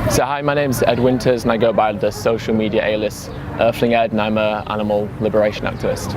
So hi, my name's Ed Winters and I go by the social media alias Earthling Ed, and I'm an animal liberation activist.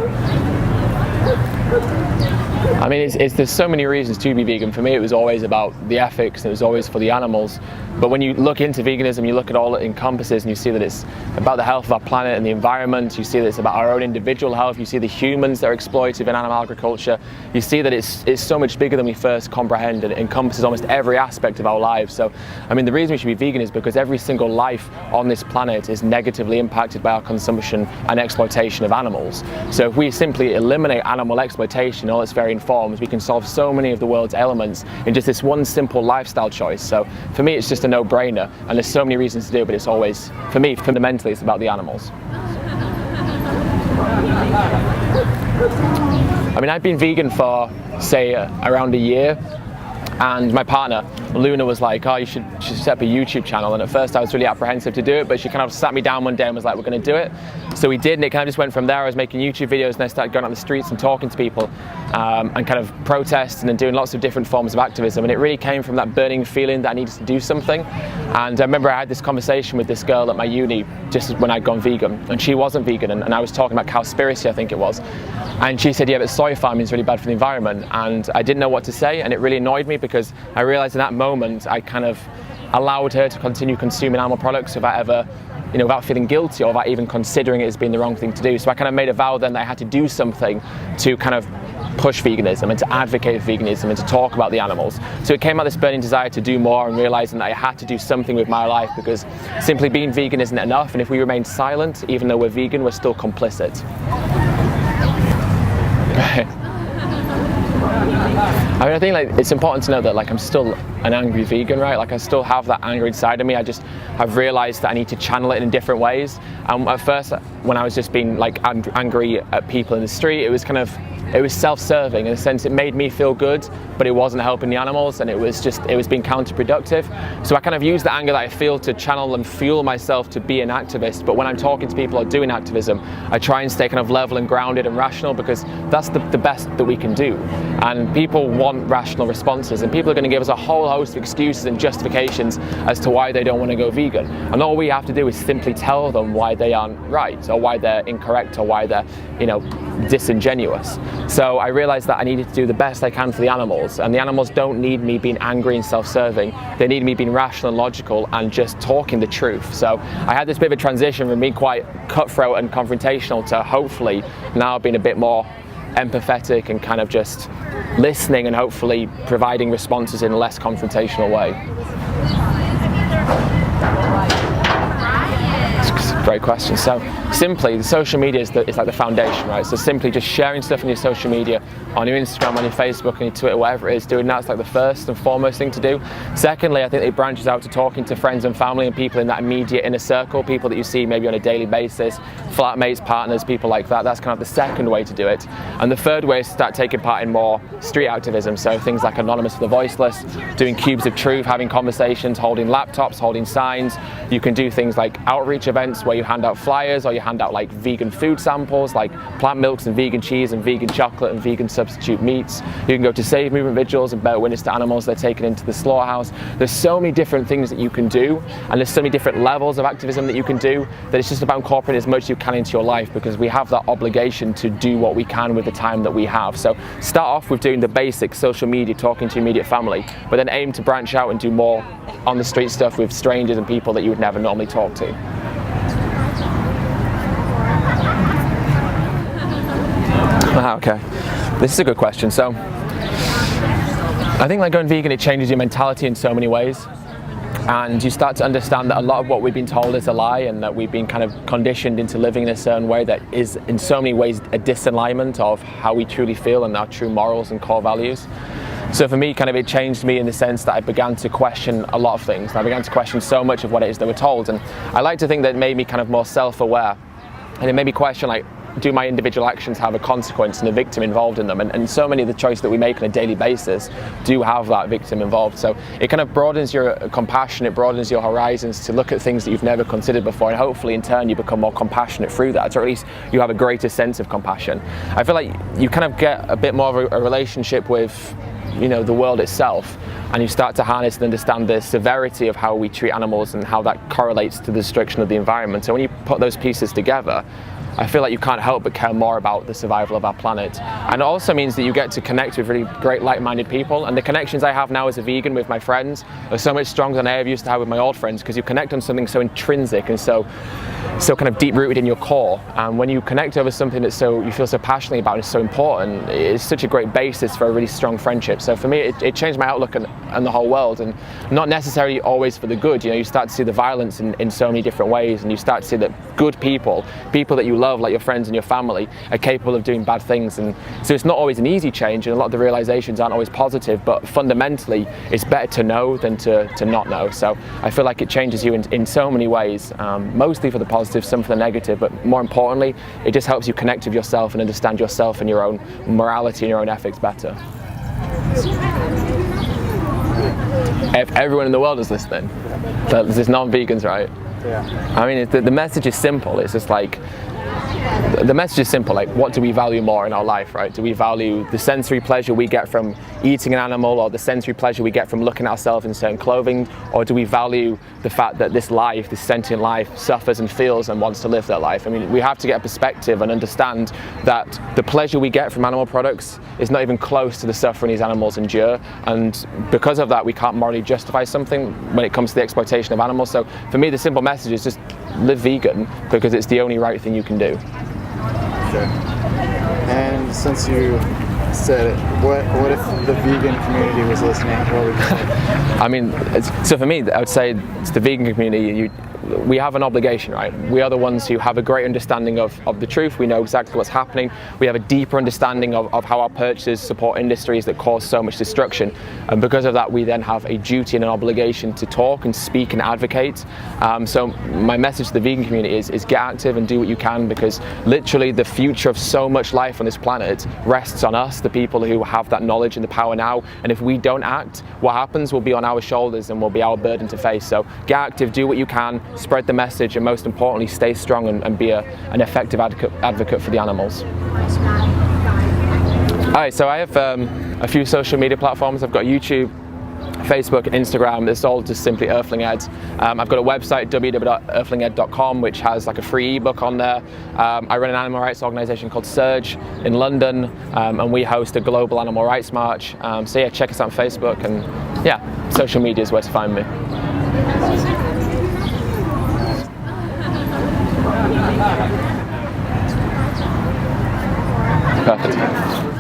I mean, there's so many reasons to be vegan. For me, it was always about the ethics, and it was always for the animals. But when you look into veganism, you look at all it encompasses, and you see that it's about the health of our planet and the environment. You see that it's about our own individual health. You see the humans that are exploited in animal agriculture. You see that it's so much bigger than we first comprehend, and it encompasses almost every aspect of our lives. So, I mean, the reason we should be vegan is because every single life on this planet is negatively impacted by our consumption and exploitation of animals. So if we simply eliminate animal exploitation in all its varying forms, we can solve so many of the world's ailments in just this one simple lifestyle choice. So for me, it's just a no-brainer, and there's so many reasons to do it, but it's always, for me, fundamentally, it's about the animals. I mean, I've been vegan for, say, around a year, and my partner, Luna, was like, oh, you should set up a YouTube channel. And at first I was really apprehensive to do it, but she kind of sat me down one day and was like, we're going to do it. So we did, and it kind of just went from there. I was making YouTube videos, and I started going out on the streets and talking to people and kind of protesting and doing lots of different forms of activism. And it really came from that burning feeling that I needed to do something. And I remember I had this conversation with this girl at my uni just when I'd gone vegan, and she wasn't vegan, and I was talking about cowspiracy, I think it was. And she said, yeah, but soy farming is really bad for the environment. And I didn't know what to say, and it really annoyed me, because I realized in that moment I kind of allowed her to continue consuming animal products without ever, without feeling guilty or without even considering it as being the wrong thing to do. So I kind of made a vow then that I had to do something to kind of push veganism and to advocate for veganism and to talk about the animals. So it came out this burning desire to do more, and realizing that I had to do something with my life, because simply being vegan isn't enough, and if we remain silent, even though we're vegan, we're still complicit. I mean, I think it's important to know that I'm still an angry vegan, right? I still have that anger inside of me. I've realized that I need to channel it in different ways. And at first, when I was just being angry at people in the street, it was self-serving in a sense. It made me feel good, but it wasn't helping the animals, and it was being counterproductive. So I kind of use the anger that I feel to channel and fuel myself to be an activist. But when I'm talking to people or doing activism, I try and stay kind of level and grounded and rational, because that's the best that we can do. And people want rational responses, and people are going to give us a whole host of excuses and justifications as to why they don't want to go vegan. And all we have to do is simply tell them why they aren't right, or why they're incorrect, or why they're, disingenuous. So I realized that I needed to do the best I can for the animals, and the animals don't need me being angry and self-serving. They need me being rational and logical and just talking the truth. So I had this bit of a transition from being quite cutthroat and confrontational to hopefully now being a bit more empathetic and kind of just listening and hopefully providing responses in a less confrontational way. Great question. So simply, the social media is like the foundation, right? So simply just sharing stuff on your social media, on your Instagram, on your Facebook, on your Twitter, whatever it is, doing that's like the first and foremost thing to do. Secondly, I think it branches out to talking to friends and family and people in that immediate inner circle, people that you see maybe on a daily basis, flatmates, partners, people like that. That's kind of the second way to do it. And the third way is to start taking part in more street activism. So things like Anonymous for the Voiceless, doing cubes of truth, having conversations, holding laptops, holding signs. You can do things like outreach events where you hand out flyers, or you hand out vegan food samples like plant milks and vegan cheese and vegan chocolate and vegan substitute meats. You can go to Save Movement vigils and bear witness to animals they're taken into the slaughterhouse. There's so many different things that you can do, and there's so many different levels of activism that you can do, that it's just about incorporating as much as you can into your life, because we have that obligation to do what we can with the time that we have. So start off with doing the basic social media, talking to your immediate family, but then aim to branch out and do more on the street stuff with strangers and people that you would never normally talk to. Okay, this is a good question. So I think going vegan, it changes your mentality in so many ways, and you start to understand that a lot of what we've been told is a lie, and that we've been kind of conditioned into living in a certain way that is in so many ways a disalignment of how we truly feel and our true morals and core values. So for me, it changed me in the sense that I began to question a lot of things. I began to question so much of what it is that we're told, and I like to think that it made me kind of more self-aware, and it made me question do my individual actions have a consequence and a victim involved in them? And so many of the choices that we make on a daily basis do have that victim involved. So it kind of broadens your compassion, it broadens your horizons to look at things that you've never considered before, and hopefully in turn you become more compassionate through that, or at least you have a greater sense of compassion. I feel like you kind of get a bit more of a relationship with the world itself, and you start to harness and understand the severity of how we treat animals and how that correlates to the destruction of the environment. So when you put those pieces together, I feel like you can't help but care more about the survival of our planet. And it also means that you get to connect with really great like-minded people, and the connections I have now as a vegan with my friends are so much stronger than I ever used to have with my old friends, because you connect on something so intrinsic and so kind of deep-rooted in your core. And when you connect over something that you feel so passionately about and is so important, it's such a great basis for a really strong friendship. So for me, it changed my outlook on the whole world, and not necessarily always for the good. You start to see the violence in so many different ways, and you start to see that good people that you love, like your friends and your family, are capable of doing bad things. And so it's not always an easy change, and a lot of the realizations aren't always positive, but fundamentally it's better to know than to not know. So I feel like it changes you in so many ways, mostly for the positive, some for the negative, but more importantly, it just helps you connect with yourself and understand yourself and your own morality and your own ethics better. If everyone in the world is listening, this is non-vegans, right? Yeah. I mean, the message is simple. It's just like, the message is simple, like, what do we value more in our life, right? Do we value the sensory pleasure we get from eating an animal, or the sensory pleasure we get from looking at ourselves in certain clothing, or do we value the fact that this sentient life, suffers and feels and wants to live their life? I mean, we have to get a perspective and understand that the pleasure we get from animal products is not even close to the suffering these animals endure, and because of that, we can't morally justify something when it comes to the exploitation of animals. So for me, the simple message is just live vegan, because it's the only right thing you can do. Sure. And since you said it, what if the vegan community was listening? What would you say? I mean, so for me, I would say it's the vegan community. We have an obligation, right? We are the ones who have a great understanding of the truth. We know exactly what's happening. We have a deeper understanding of how our purchases support industries that cause so much destruction. And because of that, we then have a duty and an obligation to talk and speak and advocate. So my message to the vegan community is get active and do what you can, because literally the future of so much life on this planet rests on us, the people who have that knowledge and the power now. And if we don't act, what happens will be on our shoulders and will be our burden to face. So get active, do what you can, spread the message, and most importantly, stay strong and be an effective advocate for the animals. Alright, so I have a few social media platforms. I've got YouTube, Facebook, Instagram. It's all just simply Earthling Ed. I've got a website, www.earthlinged.com, which has like a free ebook on there. I run an animal rights organisation called Surge in London, and we host a global animal rights march. So yeah, check us out on Facebook, and yeah, social media is where to find me. Perfect.